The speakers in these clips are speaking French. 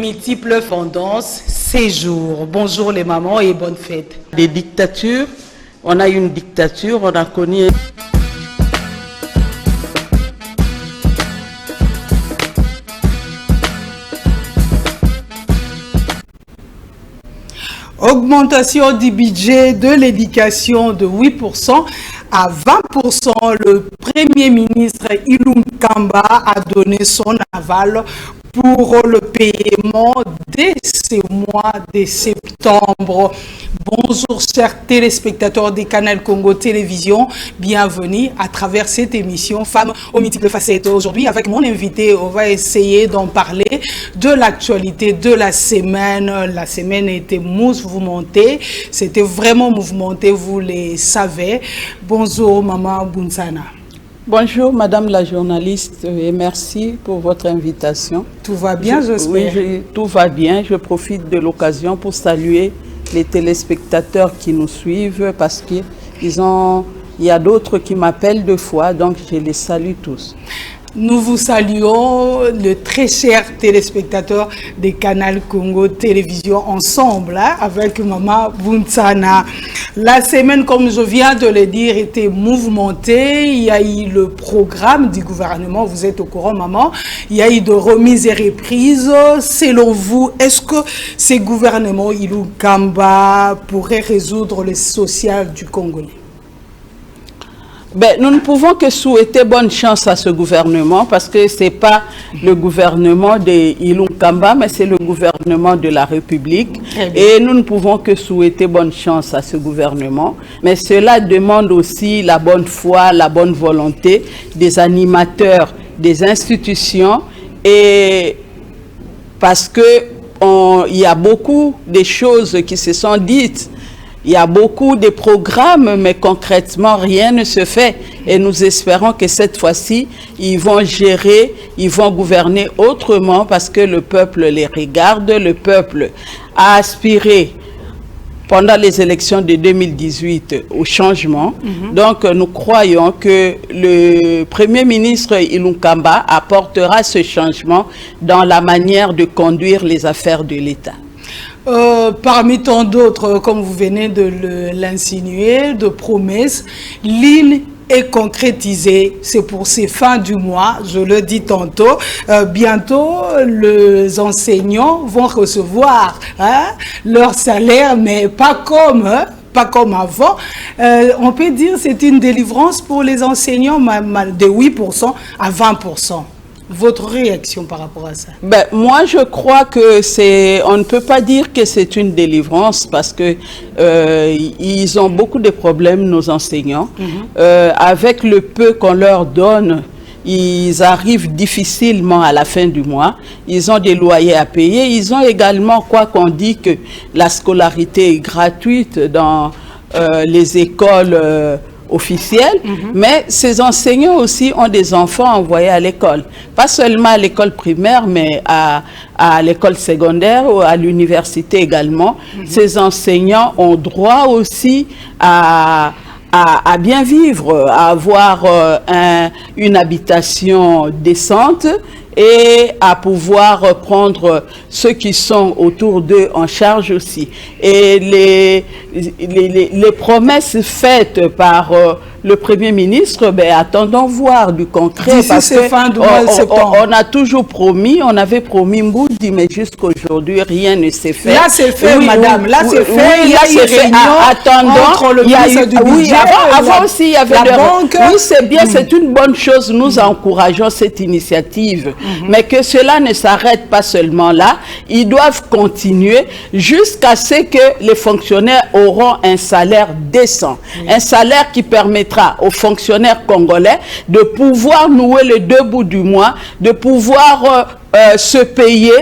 multiples tendances, séjours. Bonjour les mamans et bonne fête. Des dictatures, on a une dictature, on a connu... Augmentation du budget de l'éducation de 8% à 20%. Le Premier ministre Ilunga Kamba a donné son aval pour le paiement dès ce mois de septembre. Bonjour chers téléspectateurs des Canal Congo Télévision, bienvenue à travers cette émission Femmes aux multiples facettes. Aujourd'hui avec mon invité, on va essayer d'en parler de l'actualité de la semaine. La semaine était mouvementée, c'était vraiment mouvementé, vous le savez. Bonjour Maman Bunsana. Bonjour Madame la journaliste et merci pour votre invitation. Tout va bien, j'espère? Oui, tout va bien. Je profite de l'occasion pour saluer les téléspectateurs qui nous suivent parce qu'il y a d'autres qui m'appellent deux fois, donc je les salue tous. Nous vous saluons, le très cher téléspectateur des Canal Congo Télévision, ensemble, hein, avec Maman Bunsana. La semaine, comme je viens de le dire, était mouvementée. Il y a eu le programme du gouvernement, vous êtes au courant, maman. Il y a eu de remises et reprises. Selon vous, est-ce que ce gouvernement, Ilunga Kamba, pourrait résoudre le social du Congolais? Ben, nous ne pouvons que souhaiter bonne chance à ce gouvernement parce que ce n'est pas le gouvernement de Ilunga Kamba, mais c'est le gouvernement de la République. Et nous ne pouvons que souhaiter bonne chance à ce gouvernement. Mais cela demande aussi la bonne foi, la bonne volonté des animateurs, des institutions. Et parce qu'il y a beaucoup de choses qui se sont dites. Il y a beaucoup de programmes, mais concrètement, rien ne se fait. Et nous espérons que cette fois-ci, ils vont gérer, ils vont gouverner autrement parce que le peuple les regarde. Le peuple a aspiré pendant les élections de 2018 au changement. Donc, nous croyons que le Premier ministre Ilunga Kamba apportera ce changement dans la manière de conduire les affaires de l'État. Parmi tant d'autres, comme vous venez de l'insinuer, de promesses, l'île est concrétisée. C'est pour ces fins du mois, je le dis tantôt, bientôt les enseignants vont recevoir leur salaire, mais pas comme avant. On peut dire que c'est une délivrance pour les enseignants de 8% à 20%. Votre réaction par rapport à ça? Ben, moi, je crois que on ne peut pas dire que c'est une délivrance parce que ils ont beaucoup de problèmes, nos enseignants. Avec le peu qu'on leur donne, ils arrivent difficilement à la fin du mois. Ils ont des loyers à payer. Ils ont également, quoi qu'on dit, que la scolarité est gratuite dans les écoles officiels, mais ces enseignants aussi ont des enfants envoyés à l'école. Pas seulement à l'école primaire, mais à l'école secondaire ou à l'université également. Ces enseignants ont droit aussi à bien vivre, à avoir une habitation décente et à pouvoir prendre ceux qui sont autour d'eux en charge aussi. Et les promesses faites par le Premier ministre, ben, attendons voir du concret. Parce que fin du mois de septembre. On a toujours promis, on avait promis Mboudi, mais jusqu'aujourd'hui, rien ne s'est fait. Là, c'est fait, madame. Là, c'est fait. Oui, là, c'est fait. Attendant, le ministre du budget, avant aussi, il y avait la banque. Oui, c'est bien, c'est une bonne chose. Nous encourageons cette initiative. Mais que cela ne s'arrête pas seulement là. Ils doivent continuer jusqu'à ce que les fonctionnaires auront un salaire décent. Un salaire qui permettra aux fonctionnaires congolais de pouvoir nouer les deux bouts du mois, de pouvoir se payer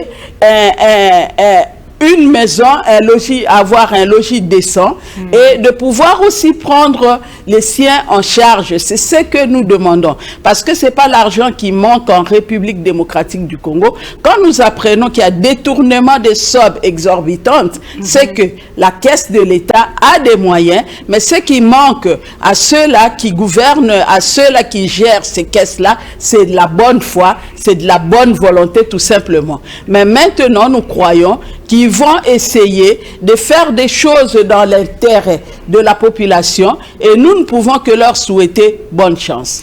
une maison, un logis, avoir un logis décent et de pouvoir aussi prendre les siens en charge. C'est ce que nous demandons. Parce que c'est pas l'argent qui manque en République démocratique du Congo. Quand nous apprenons qu'il y a détournement des sommes exorbitantes, c'est que la caisse de l'État a des moyens, mais ce qui manque à ceux-là qui gouvernent, à ceux-là qui gèrent ces caisses-là, c'est de la bonne foi, c'est de la bonne volonté tout simplement. Mais maintenant, nous croyons qu'ils vont essayer de faire des choses dans l'intérêt de la population et nous ne pouvons que leur souhaiter bonne chance.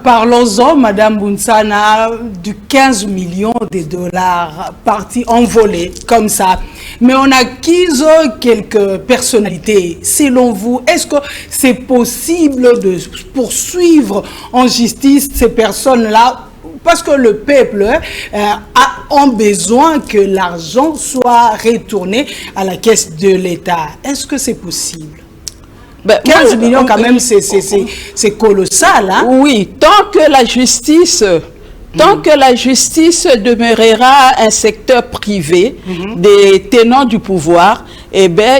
Parlons-en, Madame Bounsana, du 15 millions de dollars partis envolés comme ça. Mais on acquise quelques personnalités. Selon vous, est-ce que c'est possible de poursuivre en justice ces personnes-là? Parce que le peuple a besoin que l'argent soit retourné à la caisse de l'État. Est-ce que c'est possible? 15 millions quand même, c'est colossal. Hein? Oui, tant que la justice demeurera un secteur privé des tenants du pouvoir, eh bien,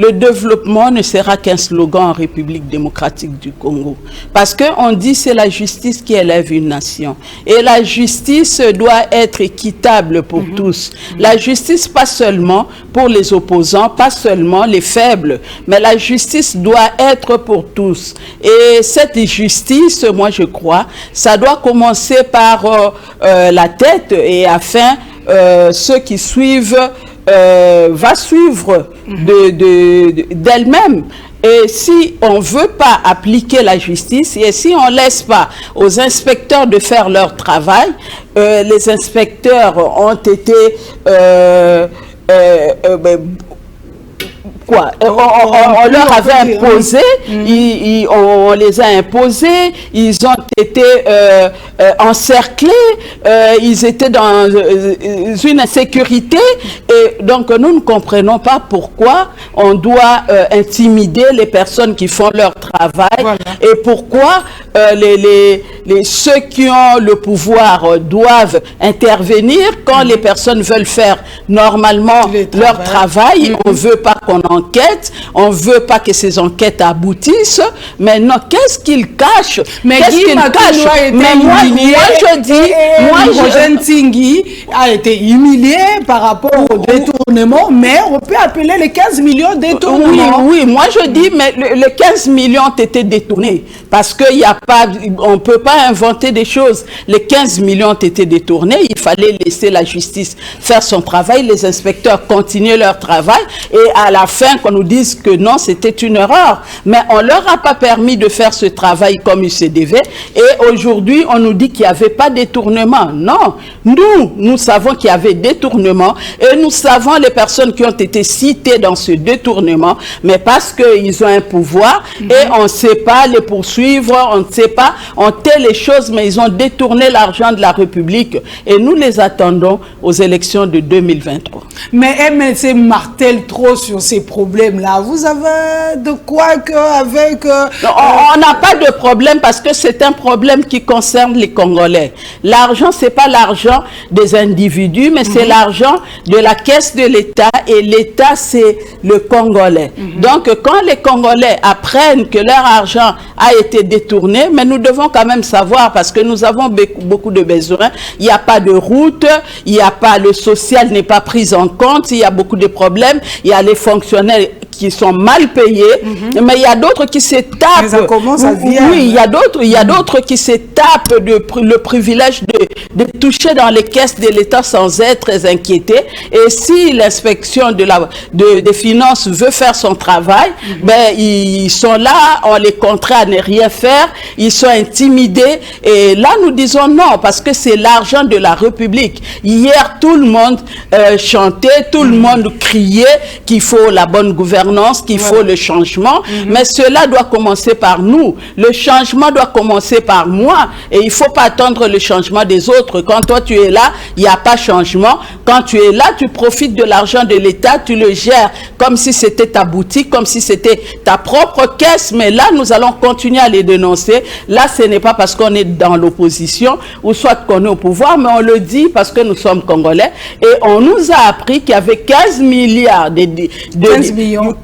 le développement ne sera qu'un slogan en République démocratique du Congo. Parce qu'on dit c'est la justice qui élève une nation. Et la justice doit être équitable pour tous. La justice, pas seulement pour les opposants, pas seulement les faibles, mais la justice doit être pour tous. Et cette justice, moi je crois, ça doit commencer par la tête et afin ceux qui suivent va suivre d'elle-même. Et si on ne veut pas appliquer la justice et si on ne laisse pas aux inspecteurs de faire leur travail, les inspecteurs ont été on leur avait imposé, on les a imposés, ils ont été encerclés, ils étaient dans une insécurité et donc nous ne comprenons pas pourquoi on doit intimider les personnes qui font leur travail et pourquoi ceux qui ont le pouvoir doivent intervenir quand les personnes veulent faire normalement leur travail. On ne veut pas qu'on enquête, on ne veut pas que ces enquêtes aboutissent. Mais non, qu'est-ce qu'ils cachent? Qu'est-ce qu'ils cachent? Mais moi je dis... Roger Ntingui a été humilié par rapport au détournement, mais on peut appeler les 15 millions détournements. Oui, moi je dis, mais les 15 millions ont été détournés. Parce qu'il n'y a pas... On ne peut pas inventer des choses. Les 15 millions ont été détournés. Il fallait laisser la justice faire son travail. Les inspecteurs continuaient leur travail. Et à la fin, qu'on nous dise que non, c'était une erreur. Mais on ne leur a pas permis de faire ce travail comme il se devait. Et aujourd'hui, on nous dit qu'il n'y avait pas de détournement. Non. Nous savons qu'il y avait détournement. Et nous savons les personnes qui ont été citées dans ce détournement. Mais parce qu'ils ont un pouvoir et on ne sait pas les poursuivre, on ne sait pas, on tait les choses, mais ils ont détourné l'argent de la République et nous les attendons aux élections de 2023. Mais MLC martèle trop sur ces problèmes-là. Vous avez de quoi qu'avec... On n'a pas de problème parce que c'est un problème qui concerne les Congolais. L'argent, ce n'est pas l'argent des individus, mais c'est l'argent de la caisse de l'État et l'État, c'est le Congolais. Donc, quand les Congolais apprennent que leur argent a été détourné, mais nous devons quand même savoir parce que nous avons beaucoup de besoins. Il n'y a pas de route, il n'y a pas, le social n'est pas pris en compte, il y a beaucoup de problèmes, il y a les fonctionnaires qui sont mal payés, mais il y a d'autres qui se tapent. Mais ça commence à venir. Oui, il y a d'autres qui se tapent le privilège de toucher dans les caisses de l'État sans être inquiétés. Et si l'inspection des finances veut faire son travail, ben ils sont là, on les contraint à ne rien faire, ils sont intimidés. Et là, nous disons non, parce que c'est l'argent de la République. Hier, tout le monde chantait, tout le monde criait qu'il faut la bonne gouvernance gouvernance qu'il faut le changement, mais cela doit commencer par nous. Le changement doit commencer par moi et il ne faut pas attendre le changement des autres. Quand toi tu es là, il n'y a pas changement. Quand tu es là, tu profites de l'argent de l'État, tu le gères comme si c'était ta boutique, comme si c'était ta propre caisse. Mais là, nous allons continuer à les dénoncer. Là, ce n'est pas parce qu'on est dans l'opposition ou soit qu'on est au pouvoir, mais on le dit parce que nous sommes Congolais et on nous a appris qu'il y avait 15 milliards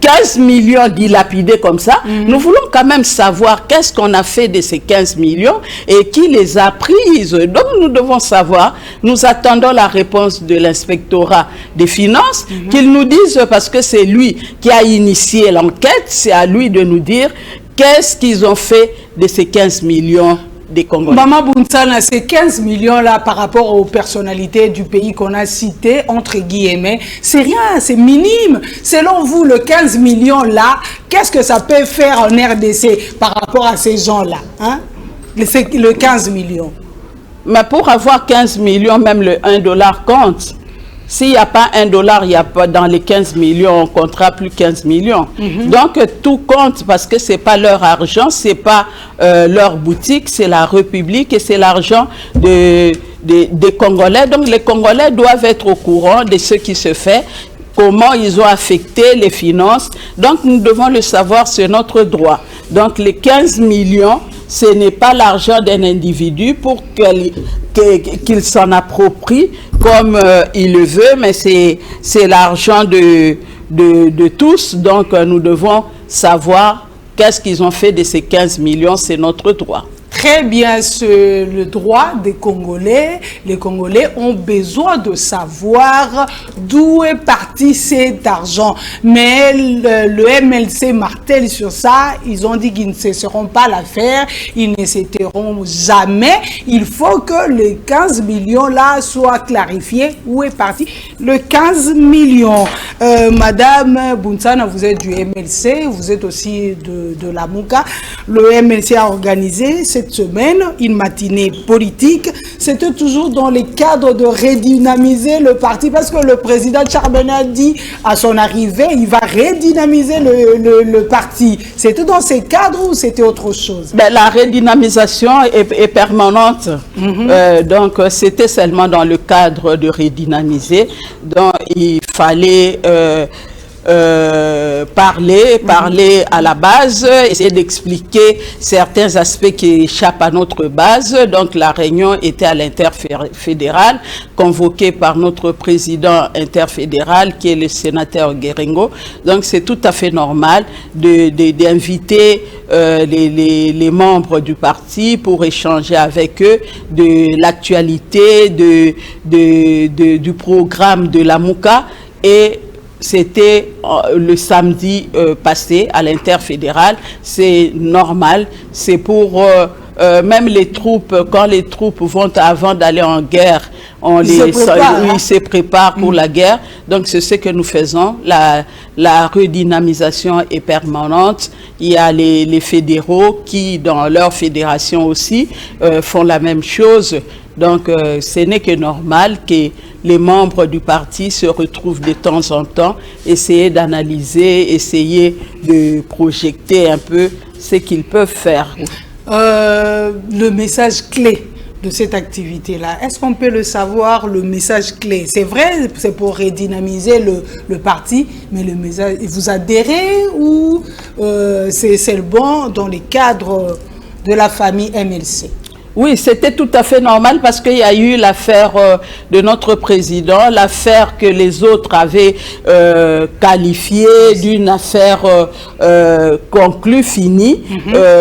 15 millions dilapidés comme ça. Nous voulons quand même savoir qu'est-ce qu'on a fait de ces 15 millions et qui les a prises. Donc nous devons savoir, nous attendons la réponse de l'inspectorat des finances, qu'il nous dise, parce que c'est lui qui a initié l'enquête, c'est à lui de nous dire qu'est-ce qu'ils ont fait de ces 15 millions des Congolais. Maman Buntsana, ces 15 millions-là par rapport aux personnalités du pays qu'on a citées, entre guillemets, c'est rien, c'est minime. Selon vous, le 15 millions-là, qu'est-ce que ça peut faire en RDC par rapport à ces gens-là, hein? Le 15 millions. Mais pour avoir 15 millions, même le 1 dollar compte. S'il n'y a pas 1 dollar, il n'y a pas dans les 15 millions, on comptera plus 15 millions. Donc tout compte parce que ce n'est pas leur argent, ce n'est pas leur boutique, c'est la République et c'est l'argent des Congolais. Donc les Congolais doivent être au courant de ce qui se fait, comment ils ont affecté les finances. Donc nous devons le savoir, c'est notre droit. Donc les 15 millions, ce n'est pas l'argent d'un individu pour qu'il s'en approprie comme il le veut, mais c'est l'argent de tous. Donc nous devons savoir qu'est-ce qu'ils ont fait de ces 15 millions, c'est notre droit. Très bien, c'est le droit des Congolais. Les Congolais ont besoin de savoir d'où est parti cet argent. Mais le MLC martèle sur ça. Ils ont dit qu'ils ne cesseront pas l'affaire. Ils ne s'éteront jamais. Il faut que les 15 millions-là soient clarifiés. Où est parti le 15 millions? Madame Buntsana, vous êtes du MLC. Vous êtes aussi de la Mouka. Le MLC a organisé cette semaine une matinée politique. C'était toujours dans le cadre de redynamiser le parti parce que le président Charbonnet a dit à son arrivée, il va redynamiser le parti. C'était dans ces cadres ou c'était autre chose? Ben, la redynamisation est permanente. Donc c'était seulement dans le cadre de redynamiser. Donc il fallait parler à la base, essayer d'expliquer certains aspects qui échappent à notre base. Donc la réunion était à l'interfédéral, convoquée par notre président interfédéral qui est le sénateur Guérengo. Donc c'est tout à fait normal d'inviter les membres du parti pour échanger avec eux de l'actualité du programme de la Mouka. Et c'était le samedi passé à l'interfédéral. C'est normal, c'est pour même les troupes, quand les troupes vont avant d'aller en guerre, ils se préparent pour la guerre. Donc c'est ce que nous faisons. La redynamisation est permanente. Il y a les fédéraux qui, dans leur fédération aussi, font la même chose. Donc ce n'est que normal que les membres du parti se retrouvent de temps en temps, essayer d'analyser, essayer de projeter un peu ce qu'ils peuvent faire. Le message clé de cette activité-là, est-ce qu'on peut le savoir, le message clé? C'est vrai, c'est pour redynamiser le parti, mais le message, vous adhérez ou c'est le bon dans les cadres de la famille MLC? Oui, c'était tout à fait normal parce qu'il y a eu l'affaire de notre président, l'affaire que les autres avaient qualifiée d'une affaire conclue, finie.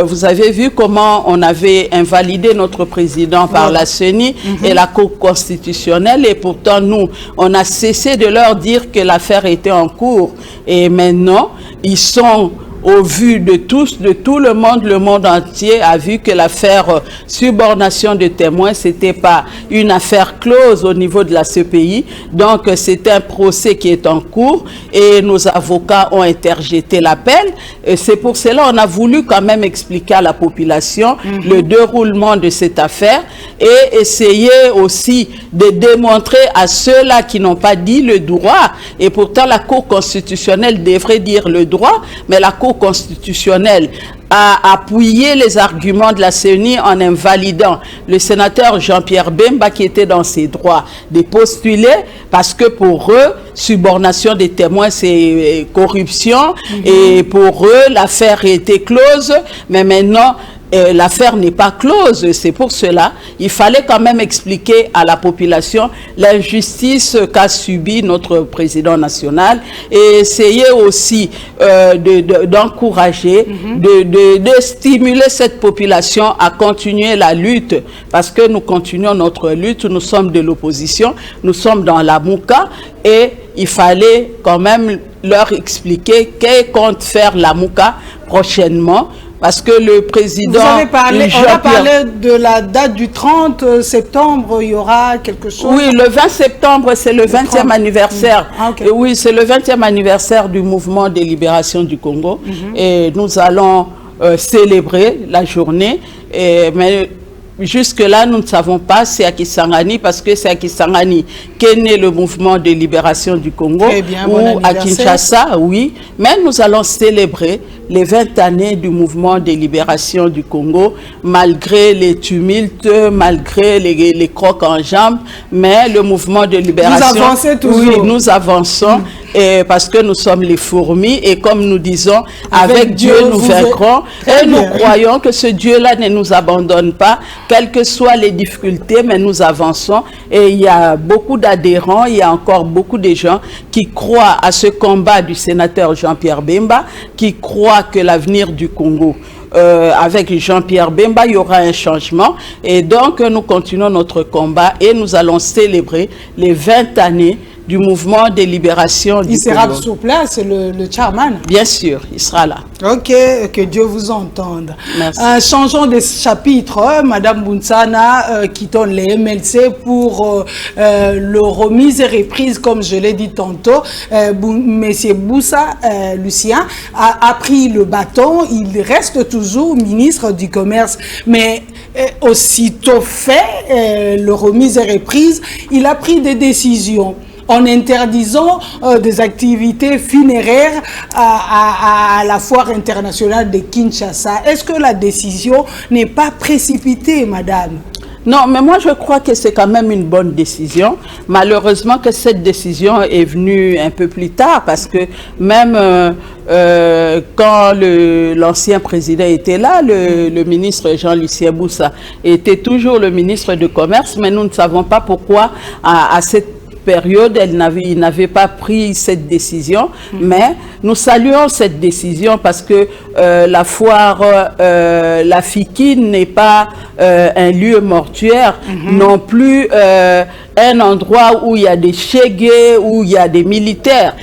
Vous avez vu comment on avait invalidé notre président par la CENI et la Cour constitutionnelle, et pourtant nous, on a cessé de leur dire que l'affaire était en cours. Et maintenant, ils sont au vu de tous, de tout le monde entier a vu que l'affaire subornation de témoins, c'était pas une affaire close au niveau de la CPI. Donc, c'est un procès qui est en cours et nos avocats ont interjeté l'appel. C'est pour cela qu'on a voulu quand même expliquer à la population le déroulement de cette affaire et essayer aussi de démontrer à ceux-là qui n'ont pas dit le droit. Et pourtant, la Cour constitutionnelle devrait dire le droit, mais la Cour constitutionnelle a appuyé les arguments de la CENI en invalidant le sénateur Jean-Pierre Bemba qui était dans ses droits de postuler parce que pour eux, subornation des témoins, c'est corruption et pour eux, l'affaire était close, mais maintenant, l'affaire n'est pas close. C'est pour cela il fallait quand même expliquer à la population l'injustice qu'a subi notre président national et essayer aussi d'encourager, de stimuler cette population à continuer la lutte parce que nous continuons notre lutte, nous sommes de l'opposition, nous sommes dans la Mouka et il fallait quand même leur expliquer qu'est compte faire la Mouka prochainement. Parce que le président... Vous avez parlé, on a parlé de la date du 30 septembre, il y aura quelque chose? Oui, le 20 septembre, c'est le 20e anniversaire. Okay. Oui, c'est le 20e anniversaire du mouvement de libération du Congo. Et nous allons célébrer la journée. Mais jusque-là, nous ne savons pas c'est à Kisangani, parce que c'est à Kisangani qu'est né le mouvement de libération du Congo, bien, ou à Kinshasa, oui. Mais nous allons célébrer les 20 années du mouvement de libération du Congo, malgré les tumultes, malgré les crocs en jambes, mais le mouvement de libération... Vous avancez toujours. Oui, nous avançons, et parce que nous sommes les fourmis, et comme nous disons, avec Dieu nous vaincrons, et nous croyons que ce Dieu-là ne nous abandonne pas, quelles que soient les difficultés, mais nous avançons, et il y a beaucoup d'adhérents, il y a encore beaucoup de gens qui croient à ce combat du sénateur Jean-Pierre Bemba, qui croient que l'avenir du Congo, avec Jean-Pierre Bemba, il y aura un changement. Et donc, nous continuons notre combat et nous allons célébrer les 20 années du mouvement de libération du Congo. Il sera sur place, le chairman? Bien sûr, il sera là. Ok, que Dieu vous entende. Merci. Changeons de chapitre. Madame Bounsana quittons les MLC pour le remise et reprise, comme je l'ai dit tantôt. Monsieur Boussa, Lucien, a pris le bâton. Il reste toujours ministre du Commerce, mais aussitôt fait le remise et reprise, il a pris des décisions en interdisant des activités funéraires à la foire internationale de Kinshasa. Est-ce que la décision n'est pas précipitée, madame? Non, mais moi je crois que c'est quand même une bonne décision. Malheureusement que cette décision est venue un peu plus tard parce que même quand l'ancien président était là, le ministre Jean-Lucien Boussa était toujours le ministre du Commerce, mais nous ne savons pas pourquoi à cette période, il n'avait pas pris cette décision, mais nous saluons cette décision parce que la foire, la Fikine n'est pas un lieu mortuaire, non plus un endroit où il y a des chégués, où il y a des militaires.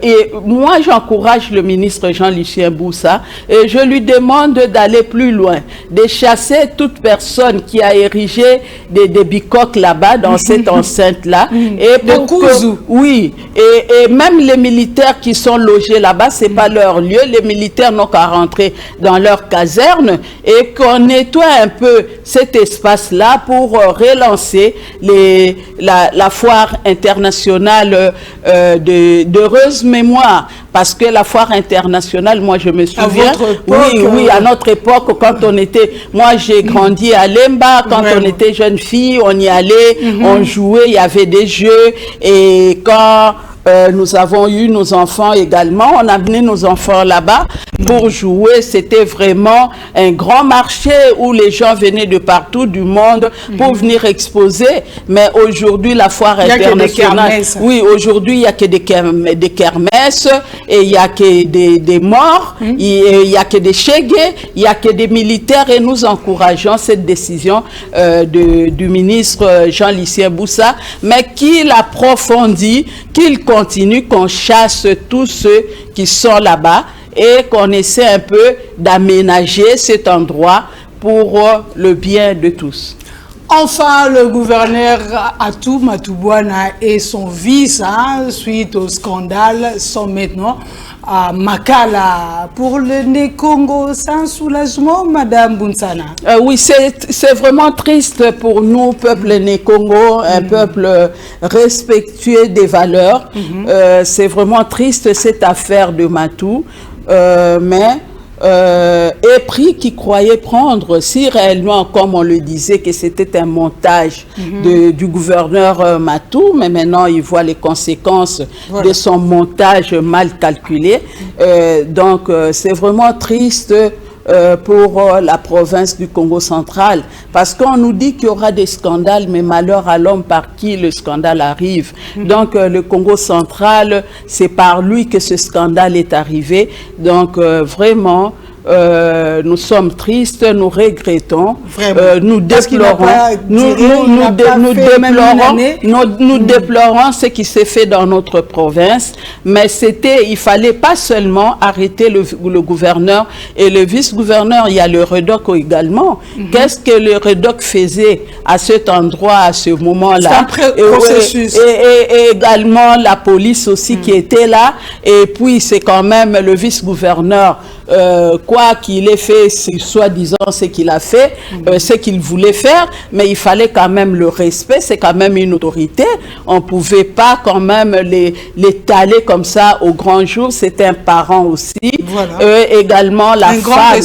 Et moi, j'encourage le ministre Jean-Lucien Boussa et je lui demande d'aller plus loin, de chasser toute personne qui a érigé des bicoques là-bas, dans cette enceinte-là. Et pour que, oui, et même les militaires qui sont logés là-bas, c'est pas leur lieu. Les militaires n'ont qu'à rentrer dans leur caserne et qu'on nettoie un peu cet espace-là pour relancer la foire internationale d'heureuse mémoire, parce que la foire internationale, moi je me souviens, oui, à notre époque, quand on était, moi j'ai grandi à Lemba, quand on était jeune fille, on y allait, on jouait, il y avait des jeux, et quand nous avons eu nos enfants également, on a amené nos enfants là-bas pour jouer. C'était vraiment un grand marché où les gens venaient de partout du monde pour venir exposer. Mais aujourd'hui, la foire internationale, oui, aujourd'hui, il n'y a que des kermesses, et il n'y a que des morts, il n'y a que des chégués, il n'y a que des militaires, et nous encourageons cette décision du ministre Jean-Lucien Boussa, mais qu'il approfondit, qu'il continue, qu'on chasse tous ceux qui sont là-bas et qu'on essaie un peu d'aménager cet endroit pour le bien de tous. Enfin, le gouverneur Atou Matoubouana et son vice, suite au scandale, sont maintenant à Makala. Pour le Né-Congo, sans soulagement, Madame Bounsana? Oui, c'est vraiment triste pour nous, peuple Né-Congo, un peuple respectueux des valeurs. C'est vraiment triste cette affaire de Matou, mais... Épris qui croyait prendre, si réellement, comme on le disait, que c'était un montage du gouverneur Matou, mais maintenant il voit les conséquences de son montage mal calculé. Donc c'est vraiment triste pour la province du Congo central, parce qu'on nous dit qu'il y aura des scandales, mais malheur à l'homme par qui le scandale arrive. Donc le Congo central, c'est par lui que ce scandale est arrivé. Donc vraiment, nous sommes tristes, nous regrettons, nous déplorons, nous déplorons ce qui s'est fait dans notre province, mais il fallait pas seulement arrêter le gouverneur et le vice-gouverneur, il y a le REDOC également. Qu'est-ce que le REDOC faisait à cet endroit, à ce moment-là? Et également la police aussi qui était là, et puis c'est quand même le vice-gouverneur, quoi qu'il ait fait, soi-disant ce qu'il a fait, ce qu'il voulait faire, mais il fallait quand même le respect, c'est quand même une autorité, on ne pouvait pas quand même les taler comme ça au grand jour, c'est un parent aussi, également la femme.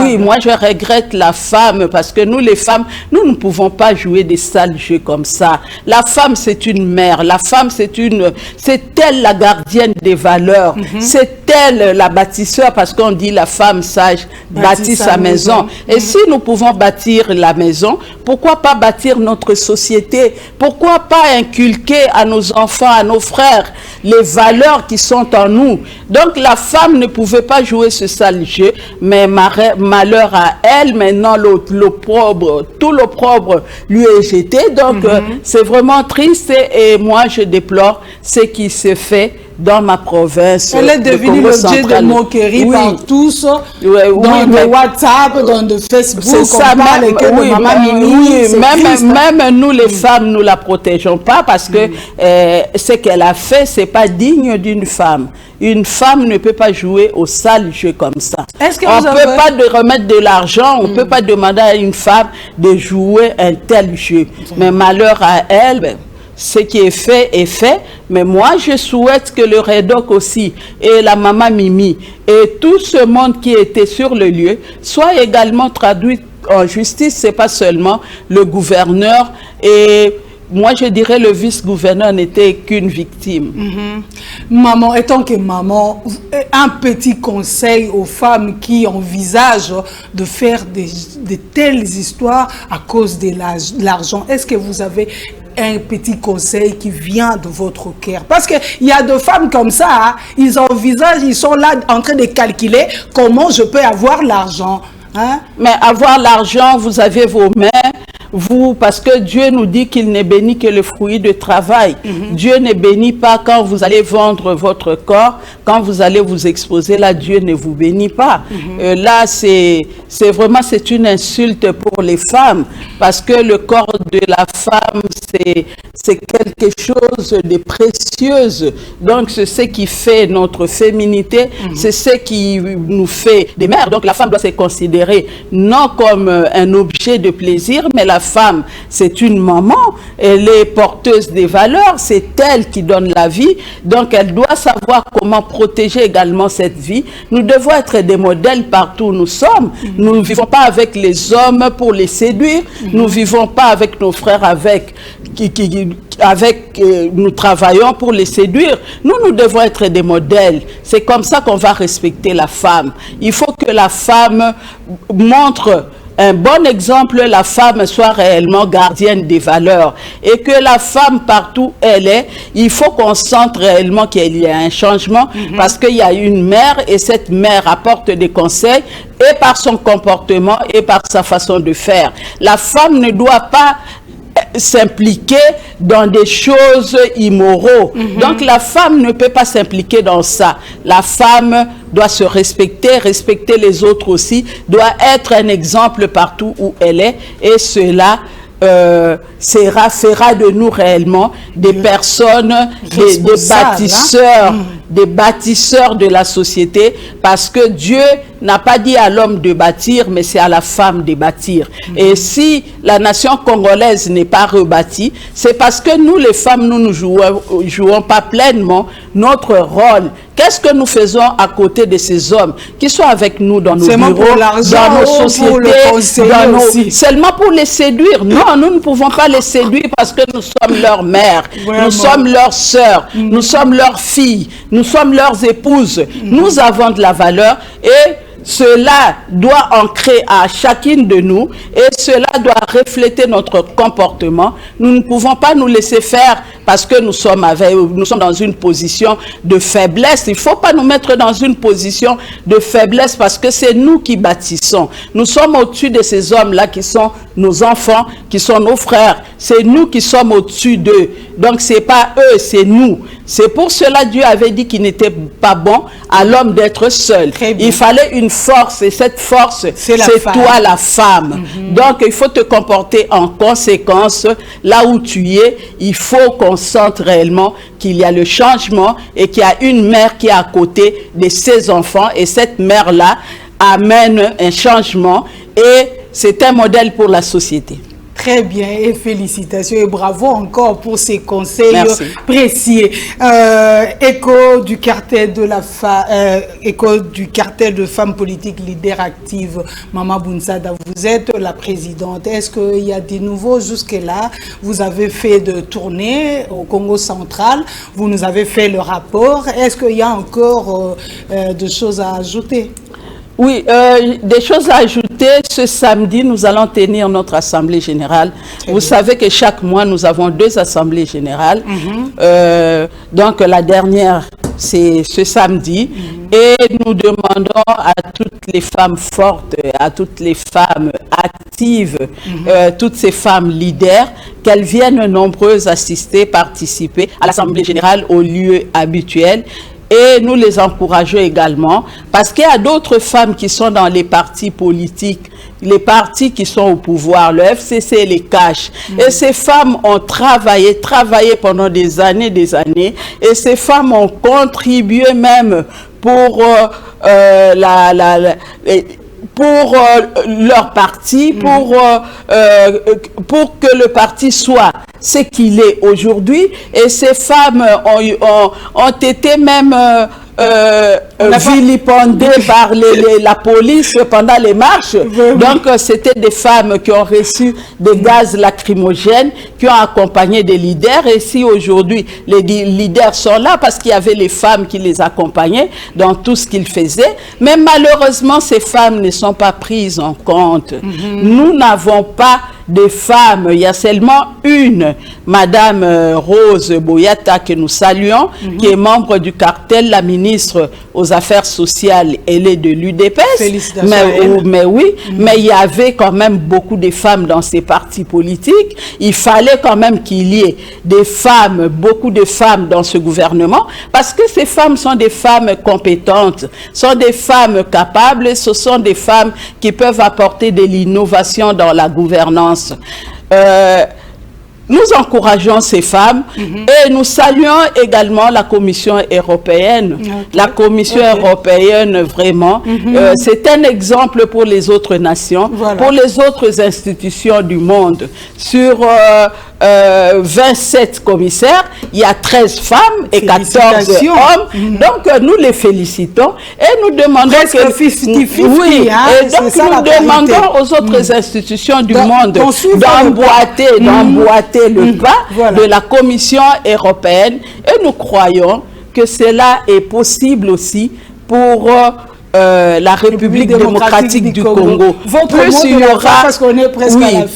Oui, moi je regrette la femme, parce que nous les femmes, nous ne pouvons pas jouer des sales jeux comme ça. La femme c'est une mère, la femme c'est elle la gardienne des valeurs, c'est elle la bâtisseur, parce qu'on dit la femme sage bâtit sa maison. Et si nous pouvons bâtir la maison, pourquoi pas bâtir notre société? Pourquoi pas inculquer à nos enfants, à nos frères, les valeurs qui sont en nous? Donc la femme ne pouvait pas jouer ce sale jeu, mais malheur à elle, maintenant tout l'opprobre lui est jeté. Donc c'est vraiment triste et moi je déplore ce qui se fait dans ma province. Elle est devenue l'objet de moqueries par tous, dans le WhatsApp, dans le Facebook. C'est ça, même nous les femmes, nous la protégeons pas, parce que ce qu'elle a fait, c'est pas digne d'une femme. Une femme ne peut pas jouer au sale jeu comme ça. On ne peut pas remettre de l'argent, on ne peut pas demander à une femme de jouer un tel jeu. Mais malheur à elle, ce qui est fait, mais moi je souhaite que le REDOC aussi et la maman Mimi et tout ce monde qui était sur le lieu soit également traduit en justice. C'est pas seulement le gouverneur, et moi je dirais le vice-gouverneur n'était qu'une victime. Maman, étant que maman, un petit conseil aux femmes qui envisagent de faire de telles histoires à cause de l'argent. Est-ce que vous avez un petit conseil qui vient de votre cœur? Parce qu'il y a des femmes comme ça, ils envisagent, ils sont là en train de calculer comment je peux avoir l'argent. Mais avoir l'argent, vous avez vos mains, parce que Dieu nous dit qu'il ne bénit que le fruit de travail. Dieu ne bénit pas quand vous allez vendre votre corps, quand vous allez vous exposer, là Dieu ne vous bénit pas. Là c'est vraiment, c'est une insulte pour les femmes, parce que le corps de la femme c'est quelque chose de précieux. Donc c'est ce qui fait notre féminité, c'est ce qui nous fait des mères. Donc la femme doit se considérer non comme un objet de plaisir, mais la femme, c'est une maman, elle est porteuse des valeurs, c'est elle qui donne la vie, donc elle doit savoir comment protéger également cette vie. Nous devons être des modèles partout où nous sommes. Nous ne vivons pas avec les hommes pour les séduire, nous ne vivons pas avec nos frères nous travaillons pour les séduire. Nous devons être des modèles. C'est comme ça qu'on va respecter la femme. Il faut que la femme montre un bon exemple, la femme soit réellement gardienne des valeurs, et que la femme partout où elle est, il faut qu'on sente réellement qu'il y a un changement, parce qu'il y a une mère et cette mère apporte des conseils, et par son comportement et par sa façon de faire. La femme ne doit pas s'impliquer dans des choses immoraux. Donc la femme ne peut pas s'impliquer dans ça. La femme doit se respecter, respecter les autres aussi, doit être un exemple partout où elle est, et cela fera de nous réellement des personnes, des bâtisseurs, des bâtisseurs de la société, parce que Dieu n'a pas dit à l'homme de bâtir, mais c'est à la femme de bâtir. Et si la nation congolaise n'est pas rebâtie, c'est parce que nous, les femmes, nous ne jouons pas pleinement notre rôle. Qu'est-ce que nous faisons à côté de ces hommes qui sont avec nous dans nos bureaux, dans nos sociétés, seulement pour les séduire? Non, nous ne pouvons pas les séduire parce que nous sommes leurs mères, nous sommes leurs sœurs, nous sommes leurs filles, nous sommes leurs épouses. Nous avons de la valeur et cela doit ancrer à chacune de nous et cela doit refléter notre comportement. Nous ne pouvons pas nous laisser faire parce que nous sommes dans une position de faiblesse. Il ne faut pas nous mettre dans une position de faiblesse parce que c'est nous qui bâtissons. Nous sommes au-dessus de ces hommes-là qui sont nos enfants, qui sont nos frères. C'est nous qui sommes au-dessus d'eux. Donc ce n'est pas eux, c'est nous. C'est pour cela que Dieu avait dit qu'il n'était pas bon à l'homme d'être seul. Il fallait une force et cette force, c'est toi la femme. Donc il faut te comporter en conséquence. Là où tu es, il faut qu'on sente réellement qu'il y a le changement et qu'il y a une mère qui est à côté de ses enfants et cette mère-là amène un changement et c'est un modèle pour la société. Très bien et félicitations et bravo encore pour ces conseils précis. Écho du cartel de femmes politiques leaders actives, Maman Bounsada, vous êtes la présidente. Est-ce qu'il y a des nouveaux jusque-là? Vous avez fait de tournées au Congo central, vous nous avez fait le rapport. Est-ce qu'il y a encore des choses à ajouter? Oui, des choses à ajouter. Ce samedi, nous allons tenir notre assemblée générale. Vous savez que chaque mois, nous avons 2 assemblées générales. Donc, la dernière, c'est ce samedi. Et nous demandons à toutes les femmes fortes, à toutes les femmes actives, toutes ces femmes leaders, qu'elles viennent nombreuses assister, participer à l'assemblée générale au lieu habituel. Et nous les encourageons également parce qu'il y a d'autres femmes qui sont dans les partis politiques, les partis qui sont au pouvoir, le FCC les cache. Et ces femmes ont travaillé pendant des années, et ces femmes ont contribué même pour leur parti, pour que le parti soit ce qu'il est aujourd'hui. Et ces femmes ont été même vilipendées par la police pendant les marches. Donc c'était des femmes qui ont reçu des gaz lacrymogènes, qui ont accompagné des leaders. Et si aujourd'hui les leaders sont là parce qu'il y avait les femmes qui les accompagnaient dans tout ce qu'ils faisaient, mais malheureusement ces femmes ne sont pas prises en compte. Nous n'avons pas de femmes, il y a seulement une, Madame Rose Boyata, que nous saluons, qui est membre du cartel, la ministre aux Affaires sociales, elle est de l'UDPS. Mais oui, mais il y avait quand même beaucoup de femmes dans ces partis politiques. Il fallait quand même qu'il y ait des femmes, beaucoup de femmes dans ce gouvernement, parce que ces femmes sont des femmes compétentes, sont des femmes capables, ce sont des femmes qui peuvent apporter de l'innovation dans la gouvernance. Nous encourageons ces femmes et nous saluons également la Commission européenne. La Commission européenne, vraiment, c'est un exemple pour les autres nations, pour les autres institutions du monde. Sur 27 commissaires, il y a 13 femmes et 14 hommes. Donc, nous les félicitons et nous demandons nous demandons aux autres institutions du monde d'emboîter le pas de la Commission européenne et nous croyons que cela est possible aussi pour la République démocratique du Congo. Plus il y aura,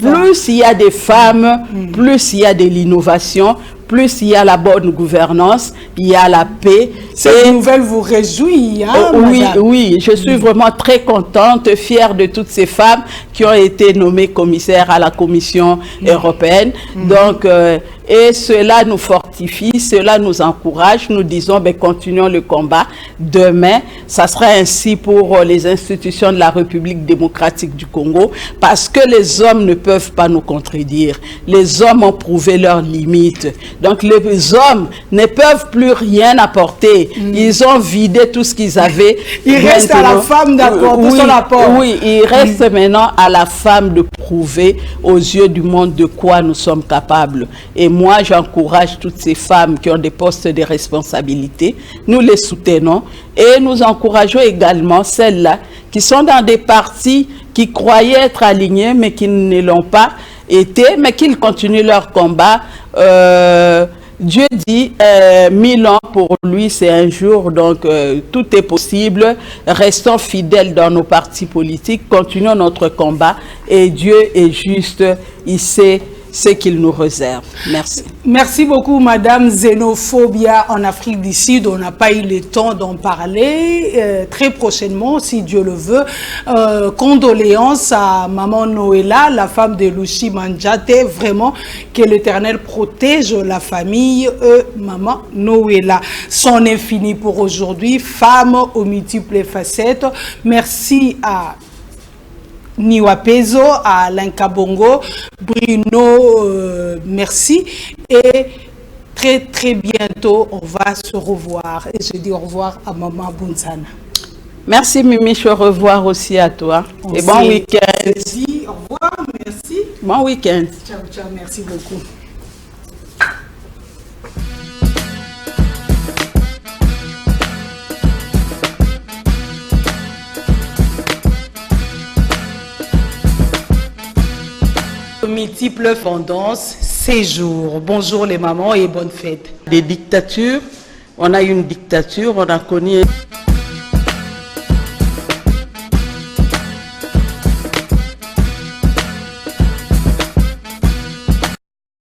plus il y a des femmes, plus il y a de l'innovation, plus il y a la bonne gouvernance, il y a la paix Cette nouvelle vous réjouit, hein, oui, madame? oui, je suis vraiment très contente, fière de toutes ces femmes qui ont été nommées commissaires à la Commission européenne. Donc, et cela nous fortifie, cela nous encourage. Nous disons, ben, continuons le combat. Demain, ça sera ainsi pour les institutions de la République démocratique du Congo, parce que les hommes ne peuvent pas nous contredire. Les hommes ont prouvé leurs limites. Donc, les hommes ne peuvent plus rien apporter. Ils ont vidé tout ce qu'ils avaient. Il reste à la femme d'apporter son apport. Oui, il reste maintenant à la femme de prouver aux yeux du monde de quoi nous sommes capables. Et moi, j'encourage toutes ces femmes qui ont des postes de responsabilité. Nous les soutenons et nous encourageons également celles-là qui sont dans des partis qui croyaient être alignés mais qui ne l'ont pas été, mais qu'ils continuent leur combat. Dieu dit 1000 ans pour lui c'est un jour, donc tout est possible. Restons fidèles dans nos partis politiques, continuons notre combat et Dieu est juste, il sait ce qu'il nous réserve. Merci. Merci beaucoup, Madame. Xénophobia en Afrique du Sud, on n'a pas eu le temps d'en parler. Très prochainement, si Dieu le veut. Condoléances à Maman Noëlla, la femme de Luchi Manjate. Vraiment, que l'Éternel protège la famille, Maman Noëlla. C'en est fini pour aujourd'hui. Femme aux multiples facettes. Merci à Niwa Pezo, à Alain Kabongo, Bruno, merci. Et très bientôt, on va se revoir. Et je dis au revoir à Maman Bunzana. Merci Mimiche, au revoir aussi à toi. Et bon week-end. Au revoir, merci. Bon week-end. Ciao, ciao, merci beaucoup. Multiples tendances, séjours. Bonjour les mamans et bonne fête. Des dictatures, on a eu une dictature, on a connu...